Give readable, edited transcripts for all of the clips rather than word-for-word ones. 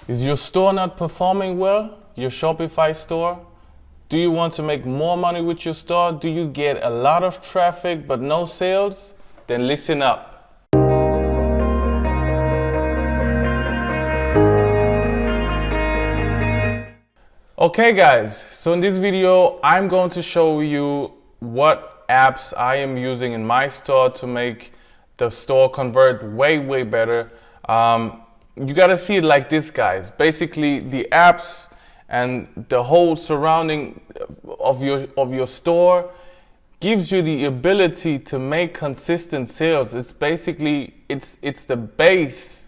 Is your store not performing well? Your Shopify store? Do you want to make more money with your store? Do you get a lot of traffic but no sales? Then listen up. Okay guys, so in this video I'm going to show you what apps I am using in my store to make the store convert way better. You gotta see it like this, guys. Basically the apps and the whole surrounding of your store gives you the ability to make consistent sales. It's basically it's the base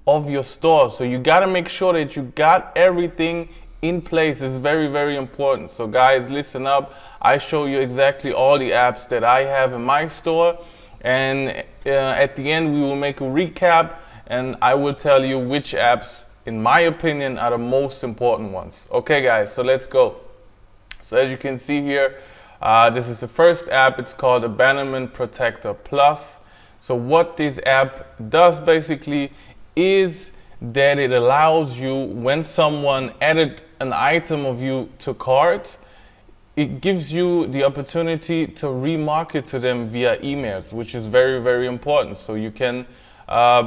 of your store. So you gotta make sure that you got everything in place. Is very important. So guys, listen up. I show you exactly all the apps that I have in my store, and at the end we will make a recap and I will tell you which apps in my opinion are the most important ones. Okay guys, so let's go. So as you can see here, this is the first app. It's called Abandonment Protector Plus. So what this app does basically is that it allows you, when someone added an item of you to cart, it gives you the opportunity to remarket to them via emails, which is very important. So you can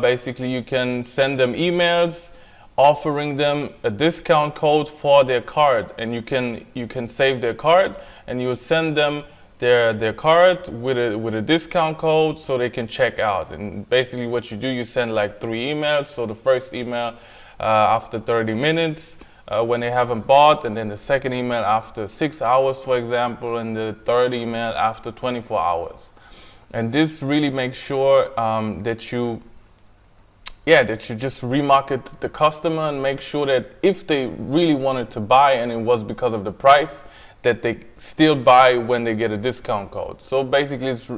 basically you can send them emails offering them a discount code for their cart, and you can save their cart and you would send them their cart with a discount code so they can check out. And basically what you do, you send like 3 emails. So the first email after 30 minutes when they haven't bought, and then the second email after 6 hours, for example, and the third email after 24 hours. And this really makes sure that you just remarket the customer and make sure that if they really wanted to buy and it was because of the price, that they still buy when they get a discount code. So basically it's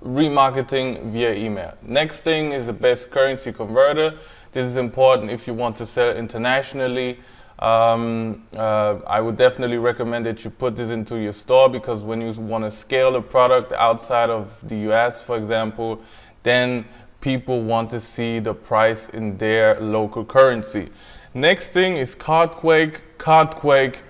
remarketing via email. Next thing is the best currency converter. This is important if you want to sell internationally. I would definitely recommend that you put this into your store, because when you want to scale a product outside of the US, for example, then people want to see the price in their local currency. Next thing is Cartquake. Cartquake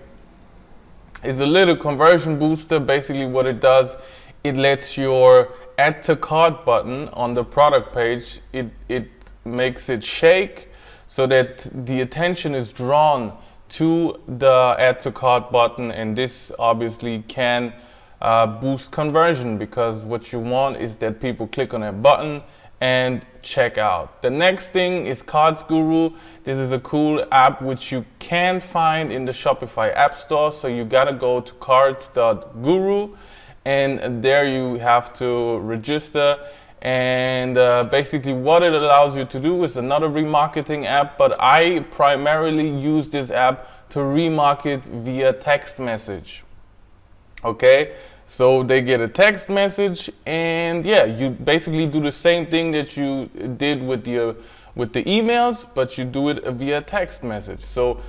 is a little conversion booster. Basically what it does, it lets your add to cart button on the product page, it makes it shake so that the attention is drawn to the add to cart button, and this obviously can boost conversion, because what you want is that people click on that button and check out. The next thing is Cards Guru. This is a cool app which you can find in the Shopify App Store. So you gotta go to cards.guru, and there you have to register. And basically what it allows you to do is another remarketing app, but I primarily use this app to remarket via text message. Okay, so they get a text message, and yeah, you basically do the same thing that you did with the emails, but you do it via text message. So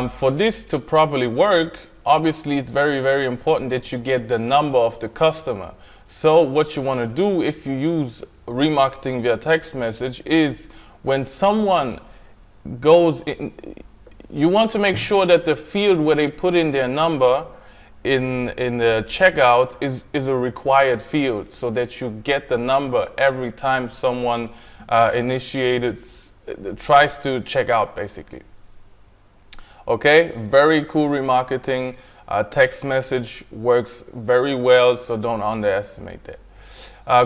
for this to properly work, obviously it's very important that you get the number of the customer. So what you want to do if you use remarketing via text message is, when someone goes in, you want to make sure that the field where they put in their number in the checkout is a required field, so that you get the number every time someone tries to check out, basically. Okay, very cool remarketing. Text message works very well, so don't underestimate that.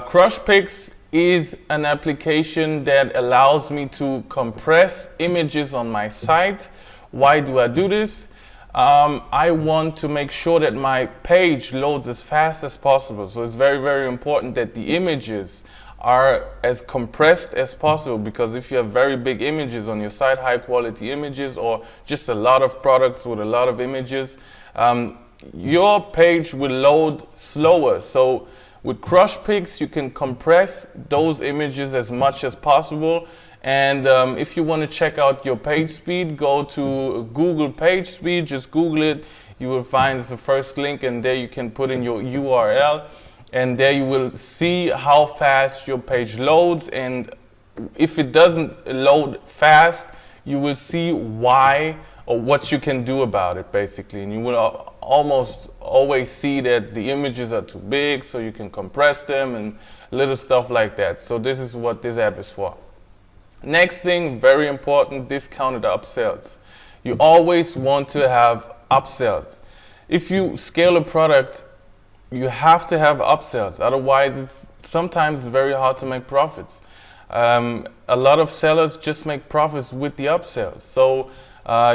Crushpix is an application that allows me to compress images on my site. Why do I do this? I want to make sure that my page loads as fast as possible. So it's very important that the images are as compressed as possible, because if you have very big images on your site, high quality images, or just a lot of products with a lot of images, your page will load slower. So with Crushpix you can compress those images as much as possible. And if you want to check out your page speed, go to Google Page Speed, just Google it. You will find the first link, and there you can put in your URL, and there you will see how fast your page loads. And if it doesn't load fast, you will see why or what you can do about it basically. And you will almost always see that the images are too big, so you can compress them and little stuff like that. So this is what this app is for. Next thing, very important, discounted upsells. You always want to have upsells. If you scale a product, you have to have upsells. Otherwise, it's sometimes very hard to make profits. A lot of sellers just make profits with the upsells. So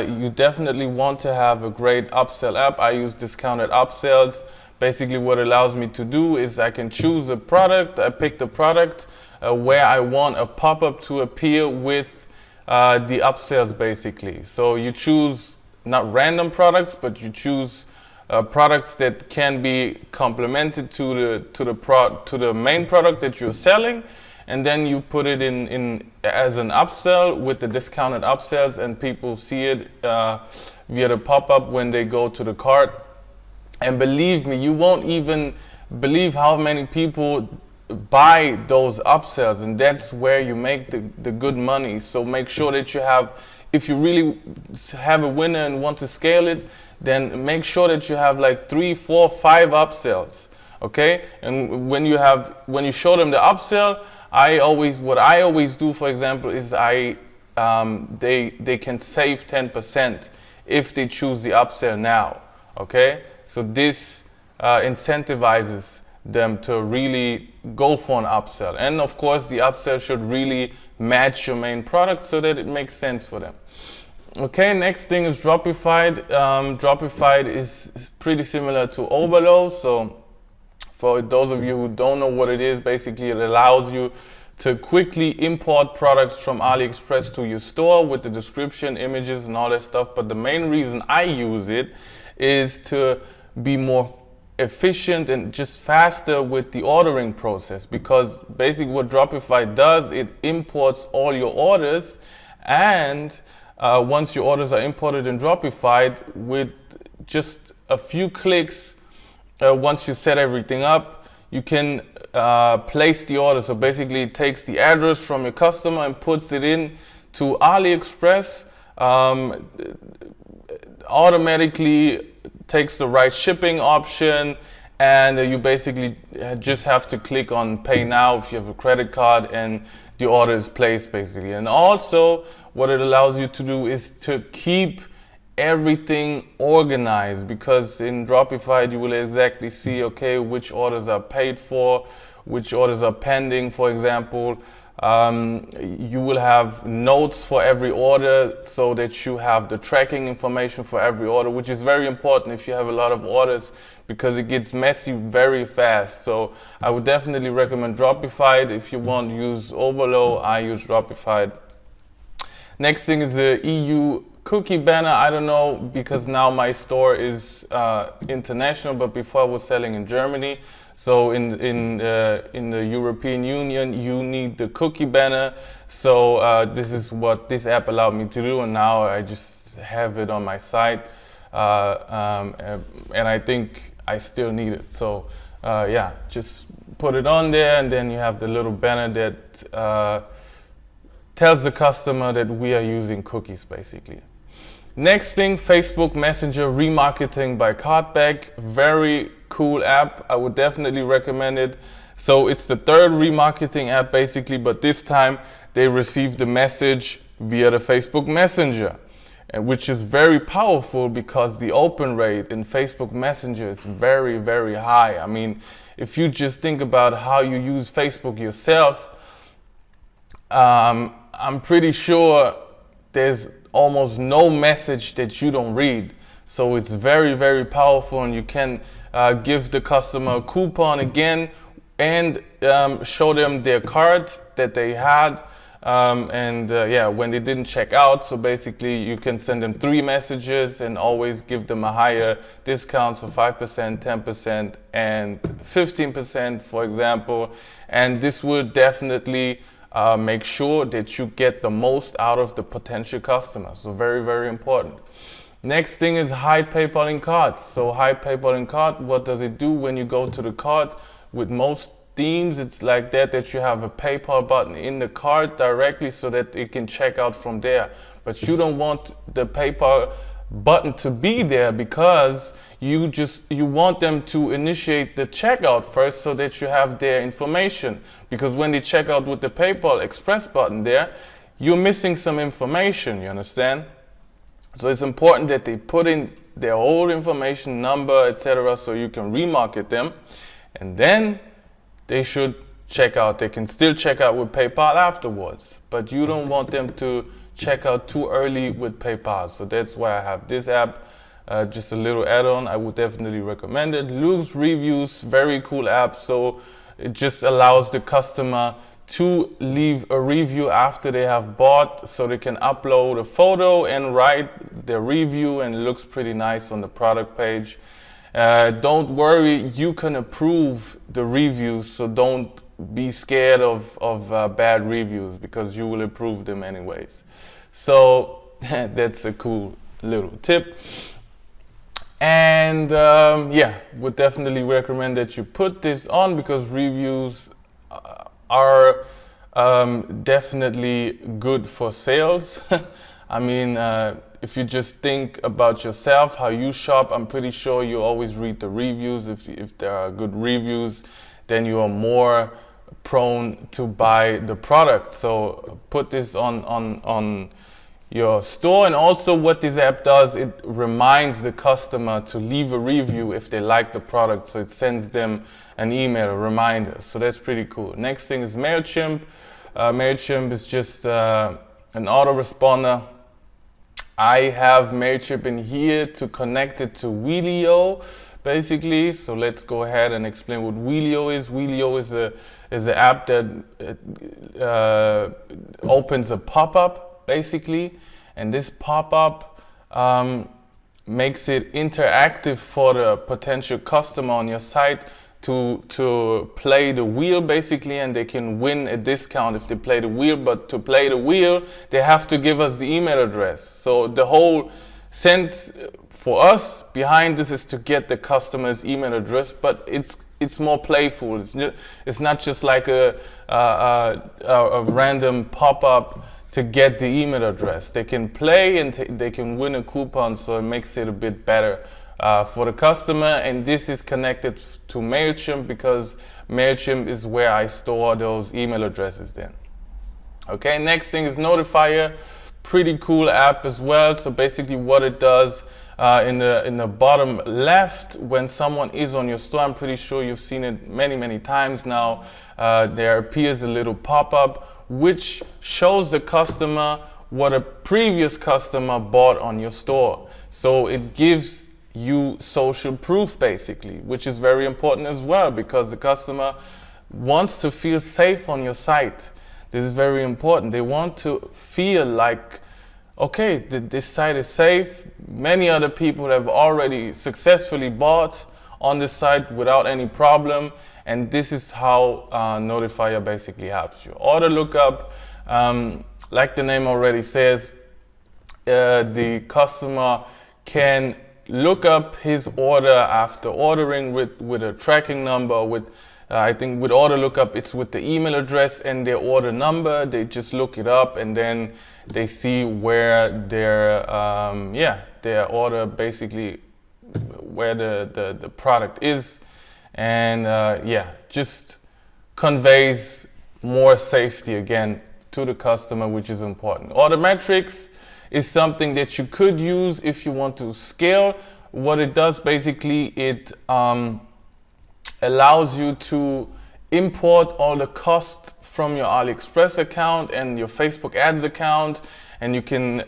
you definitely want to have a great upsell app. I use discounted upsells. Basically what it allows me to do is I can choose a product. I pick the product where I want a pop-up to appear with the upsells basically. So you choose not random products, but you choose products that can be complemented to the main product that you're selling, and then you put it in as an upsell with the discounted upsells, and people see it via the pop-up when they go to the cart. And believe me, you won't even believe how many people buy those upsells, and that's where you make the good money. So make sure that you have, if you really have a winner and want to scale it, then make sure that you have like 3, 4, 5 upsells. Okay, and when you show them the upsell, what I always do, for example, is they can save 10% if they choose the upsell now. Okay, so this incentivizes them to really go for an upsell, and of course the upsell should really match your main product so that it makes sense for them. Okay, next thing is DropifId. DropifId is pretty similar to Overlow. So for those of you who don't know what it is, basically it allows you to quickly import products from AliExpress to your store with the description, images and all that stuff. But the main reason I use it is to be more efficient and just faster with the ordering process, because basically what DropifId does, it imports all your orders, and once your orders are imported in DropifId, with just a few clicks, once you set everything up, you can place the order. So basically it takes the address from your customer and puts it in to AliExpress, automatically takes the right shipping option, and you basically just have to click on pay now if you have a credit card, and the order is placed basically. And also what it allows you to do is to keep everything organized, because in DropifId you will exactly see, okay, which orders are paid for, which orders are pending, for example. You will have notes for every order so that you have the tracking information for every order, which is very important if you have a lot of orders, because it gets messy very fast. So I would definitely recommend DropifId. If you want to use Overlow, I use DropifId. Next thing is the EU cookie banner. I don't know, because now my store is international, but before I was selling in Germany. So in the European Union, you need the cookie banner. So this is what this app allowed me to do, and now I just have it on my site, and I think I still need it. So yeah, just put it on there, and then you have the little banner that tells the customer that we are using cookies basically. Next thing, Facebook Messenger Remarketing by Cartback. Very cool app. I would definitely recommend it. So it's the third remarketing app basically, but this time they receive the message via the Facebook Messenger, which is very powerful because the open rate in Facebook Messenger is very, very high. I mean, if you just think about how you use Facebook yourself, I'm pretty sure there's almost no message that you don't read. So it's very, very powerful, and you can give the customer a coupon again and show them their card that they had, yeah, when they didn't check out. So basically you can send them 3 messages and always give them a higher discount, so 5%, 10% and 15%, for example. And this will definitely make sure that you get the most out of the potential customer. So very, very important. Next thing is hide PayPal in cart. So hide PayPal in cart, what does it do? When you go to the cart, with most themes, it's like that you have a PayPal button in the cart directly so that it can check out from there. But you don't want the PayPal button to be there because you want them to initiate the checkout first so that you have their information. Because when they check out with the PayPal Express button there, you're missing some information, you understand? So it's important that they put in their whole information, number, etc., so you can remarket them. And then they should check out. They can still check out with PayPal afterwards, but you don't want them to check out too early with PayPal. So that's why I have this app, just a little add-on. I would definitely recommend it. Luke's Reviews, very cool app. So it just allows the customer to leave a review after they have bought, so they can upload a photo and write their review, and it looks pretty nice on the product page. Don't worry, you can approve the reviews, so don't be scared of bad reviews because you will approve them anyways. So that's a cool little tip. And yeah, would definitely recommend that you put this on because reviews are definitely good for sales. I mean, if you just think about yourself, how you shop, I'm pretty sure you always read the reviews. If there are good reviews, then you are more prone to buy the product. So put this on your store. And also what this app does, it reminds the customer to leave a review if they like the product. So it sends them an email, a reminder. So that's pretty cool. Next thing is MailChimp. MailChimp is just an autoresponder. I have MailChimp in here to connect it to Wheelio, basically. So let's go ahead and explain what Wheelio is. Wheelio is an app that opens a pop-up, basically. And this pop-up makes it interactive for the potential customer on your site to play the wheel, basically, and they can win a discount if they play the wheel. But to play the wheel, they have to give us the email address. So the whole sense for us behind this is to get the customer's email address, but it's more playful. It's not just like a random pop-up to get the email address. They can play and they can win a coupon, so it makes it a bit better for the customer. And this is connected to MailChimp because MailChimp is where I store those email addresses then. Okay, next thing is Notifier. Pretty cool app as well. So basically what it does, in the bottom left, when someone is on your store, I'm pretty sure you've seen it many times now, there appears a little pop-up which shows the customer what a previous customer bought on your store. So it gives you social proof, basically, which is very important as well because the customer wants to feel safe on your site. This is very important. They want to feel like, okay, this site is safe. Many other people have already successfully bought on this site without any problem, and this is how Notifier basically helps you. Order lookup, like the name already says, the customer can look up his order after ordering with a tracking number. With I think with order lookup, it's with the email address and their order number. They just look it up and then they see where their order, basically where the product is, and just conveys more safety again to the customer, which is important. Order metrics is something that you could use if you want to scale. What it does, basically, it allows you to import all the costs from your AliExpress account and your Facebook ads account, and you can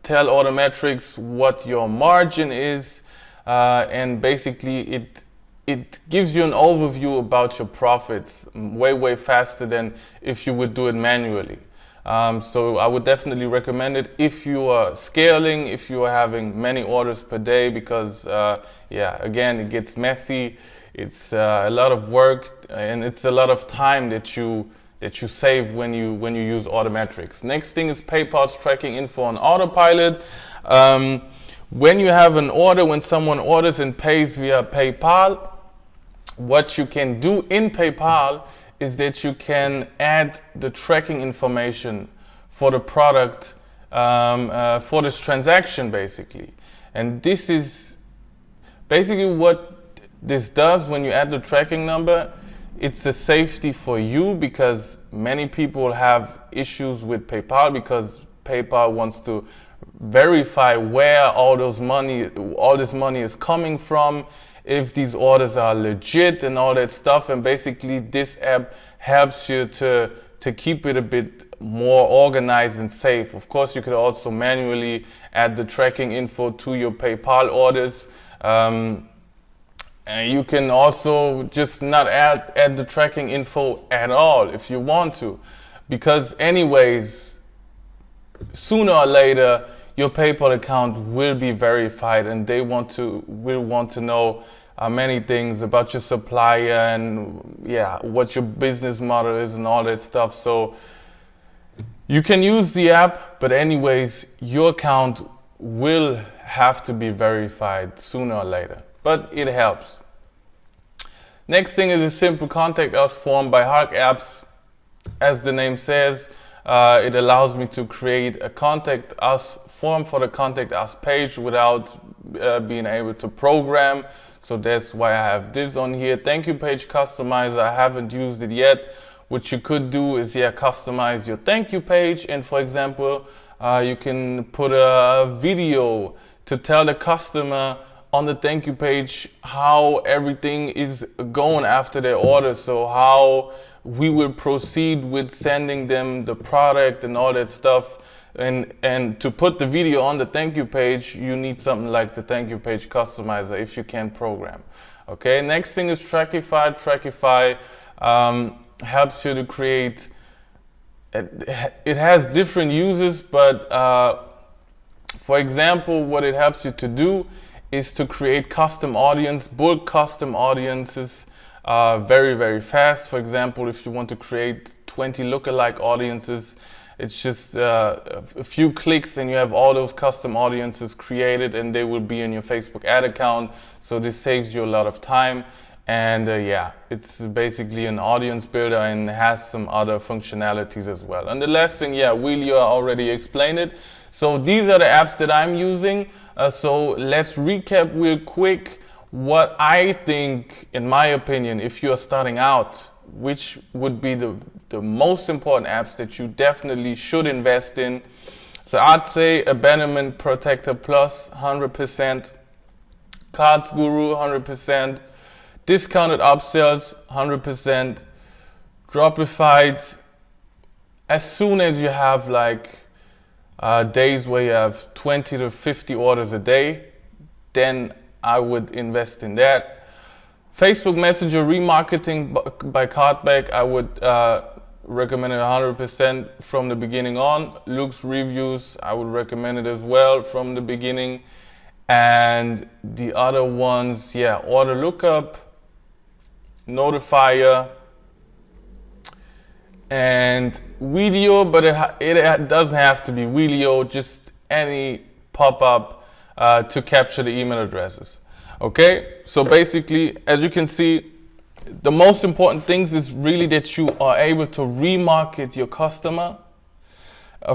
tell Order metrics what your margin is, and basically it gives you an overview about your profits way faster than if you would do it manually. So I would definitely recommend it if you are scaling, if you are having many orders per day, because again, it gets messy. It's a lot of work and it's a lot of time that you save when you use Order metrics. Next thing is PayPal's tracking info on autopilot. When you have an order, when someone orders and pays via PayPal, what you can do in PayPal is that you can add the tracking information for the product for this transaction basically. And this is basically what this does when you add the tracking number. It's a safety for you because many people have issues with PayPal because PayPal wants to verify where all this money is coming from, if these orders are legit and all that stuff. And basically this app helps you to keep it a bit more organized and safe. Of course, you could also manually add the tracking info to your PayPal orders. And you can also just not add the tracking info at all if you want to, because anyways, sooner or later, your PayPal account will be verified and they will want to know many things about your supplier and yeah, what your business model is and all that stuff. So you can use the app, but anyways, your account will have to be verified sooner or later, but it helps. Next thing is a simple contact us form by Hark Apps. As the name says, it allows me to create a contact us form for the contact us page without being able to program. So that's why I have this on here. Thank you page customizer. I haven't used it yet. What you could do is customize your thank you page, and for example, you can put a video to tell the customer on the thank you page how everything is going after their order. So how we will proceed with sending them the product and all that stuff. And to put the video on the thank you page, you need something like the thank you page customizer if you can program. Okay, next thing is Tracify. Tracify helps you to create, it has different uses, but for example, what it helps you to do is to create custom audience, bulk custom audiences very, very fast. For example, if you want to create 20 lookalike audiences, it's just a few clicks and you have all those custom audiences created and they will be in your Facebook ad account. So this saves you a lot of time. And yeah, it's basically an audience builder and has some other functionalities as well. And the last thing, Wheelio, I already explained it. So these are the apps that I'm using. So let's recap real quick what I think, in my opinion, if you're starting out, which would be the most important apps that you definitely should invest in. So I'd say Abandonment Protector Plus, 100%, Cards Guru, 100%, Discounted Upsells, 100%, DropifId. As soon as you have like days where you have 20 to 50 orders a day, then I would invest in that. Facebook Messenger Remarketing by Cardback, I would recommend it 100% from the beginning on. Luke's Reviews, I would recommend it as well from the beginning. And the other ones, Order Lookup, Notifier, and Wheelio, but it doesn't have to be Wheelio, just any pop-up to capture the email addresses. Okay, so basically, as you can see, the most important things is really that you are able to remarket your customer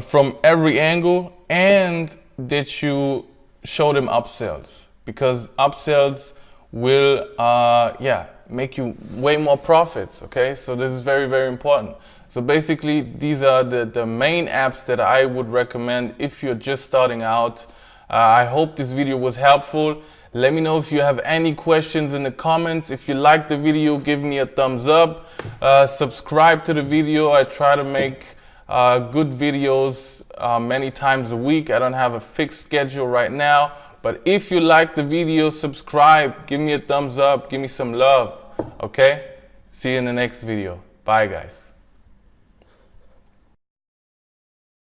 from every angle, and that you show them upsells, because upsells will make you way more profits. Okay, so this is very, very important. So basically, these are the main apps that I would recommend if you're just starting out. I hope this video was helpful. Let me know if you have any questions in the comments. If you like the video, give me a thumbs up. Subscribe to the video. I try to make good videos many times a week. I don't have a fixed schedule right now, but if you like the video, subscribe, give me a thumbs up, give me some love. Okay, see you in the next video. Bye guys.